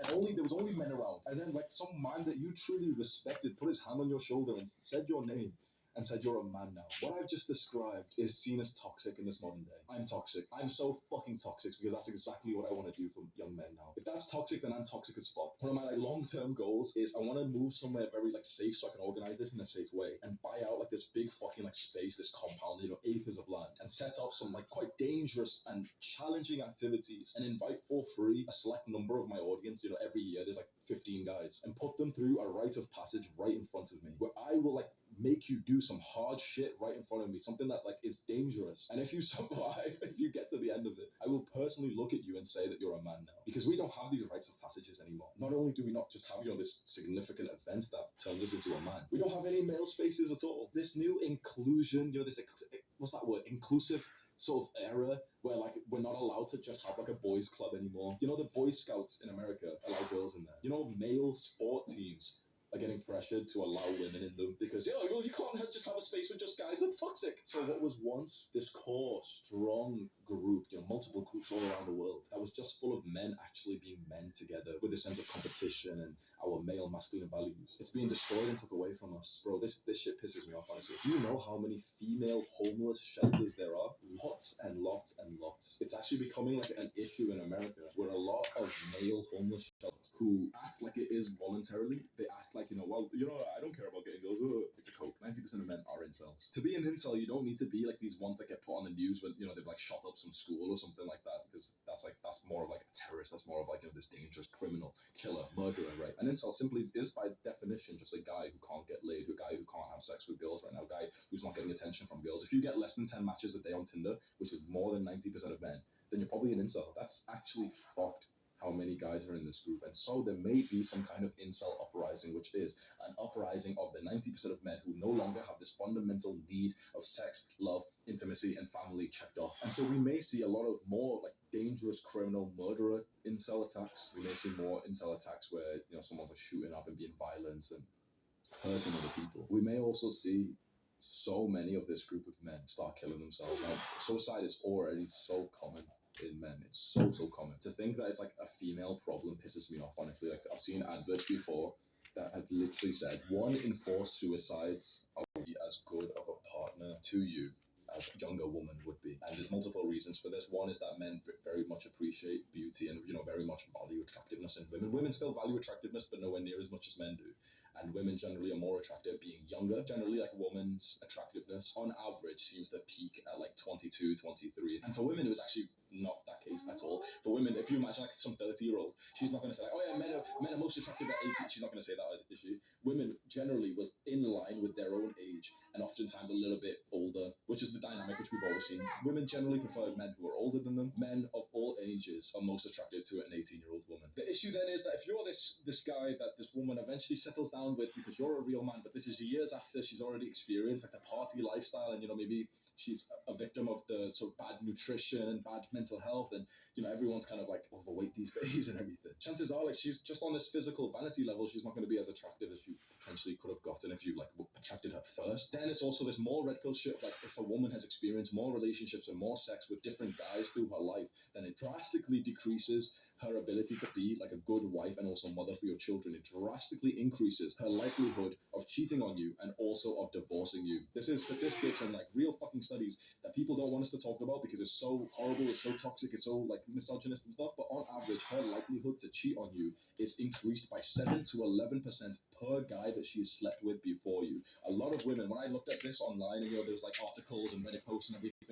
and there was only men around. And then like some man that you truly respected put his hand on your shoulder and said your name and said you're a man now. What I've just described is seen as toxic in this modern day. I'm toxic. I'm so fucking toxic because that's exactly what I want to do for young men now. If that's toxic, then I'm toxic as fuck. One of my like long-term goals is I want to move somewhere very like safe so I can organize this in a safe way and buy out like this big fucking like space, this compound, acres of land, and set up some like quite dangerous and challenging activities and invite for free a select number of my audience, every year there's like 15 guys, and put them through a rite of passage right in front of me where I will like make you do some hard shit right in front of me, something that like is dangerous. And if you survive, if you get to the end of it, I will personally look at you and say that you're a man now. Because we don't have these rites of passages anymore. Not only do we not just have, this significant event that turns us into a man, we don't have any male spaces at all. This new inclusion, this, what's that word? Inclusive sort of era where like we're not allowed to just have like a boys club anymore. The Boy Scouts in America allow girls in there. Male sport teams are getting pressured to allow women in them because you can't just have a space with just guys. That's toxic. So what was once this core strong group, multiple groups all around the world that was just full of men actually being men together with a sense of competition and our male masculine values, it's being destroyed and took away from us. Bro, this shit pisses me off, honestly. Do you know how many female homeless shelters there are? Lots and lots and lots. It's actually becoming like an issue in America where a lot of male homeless shelters who act like it is voluntarily, they act like, I don't care about getting girls. It's a coke. 90% of men are incels. To be an incel, you don't need to be like these ones that get put on the news when, they've like shot up some school or something like that, because that's more of like a terrorist. That's more of like, this dangerous criminal, killer, murderer, right? An incel simply is by definition just a guy who can't get laid, a guy who can't have sex with girls right now, a guy who's not getting attention from girls. If you get less than 10 matches a day on Tinder, which is more than 90% of men, then you're probably an incel. That's actually fucked how many guys are in this group. And so there may be some kind of incel uprising, which is an uprising of the 90% of men who no longer have this fundamental need of sex, love, intimacy, and family checked off. And so we may see a lot of more like dangerous criminal murderer incel attacks. We may see more incel attacks where, someone's like shooting up and being violent and hurting other people. We may also see so many of this group of men start killing themselves. Now, suicide is already so common in men. It's so common. To think that it's like a female problem pisses me off, honestly. Like, I've seen adverts before that have literally said 1 in 4 suicides are as good of a partner to you as a younger woman would be. And there's multiple reasons for this. One is that men very much appreciate beauty and, very much value attractiveness in women. Women still value attractiveness, but nowhere near as much as men do. And women generally are more attractive being younger. Generally, like, a woman's attractiveness on average seems to peak at like 22, 23. And for women, it was actually not that case at all. For women, if you imagine like some 30-year-old, she's not going to say like, oh yeah, men are most attractive at 18. She's not going to say that as an issue. Women generally was in line with their own age and oftentimes a little bit older, which is the dynamic which we've always seen. Women generally prefer men who are older than them. Men of all ages are most attractive to an 18-year-old woman. The issue then is that if you're this guy that this woman eventually settles down with because you're a real man, but this is years after she's already experienced like the party lifestyle, and maybe she's a victim of the sort of bad nutrition and bad mental health, and everyone's kind of like overweight these days and everything. Chances are, like, she's just on this physical vanity level, she's not going to be as attractive as you potentially could have gotten if you like attracted her first. Then it's also this more red pill shit. Like, if a woman has experienced more relationships and more sex with different guys through her life, then it drastically decreases her ability to be like a good wife and also mother for your children. It drastically increases her likelihood of cheating on you and also of divorcing you. This is statistics and like real fucking studies that people don't want us to talk about because it's so horrible, it's so toxic, it's so like misogynist and stuff. But on average, her likelihood to cheat on you is increased by 7 to 11% per guy that she has slept with before you. A lot of women, when I looked at this online and there was like articles and Reddit posts and everything,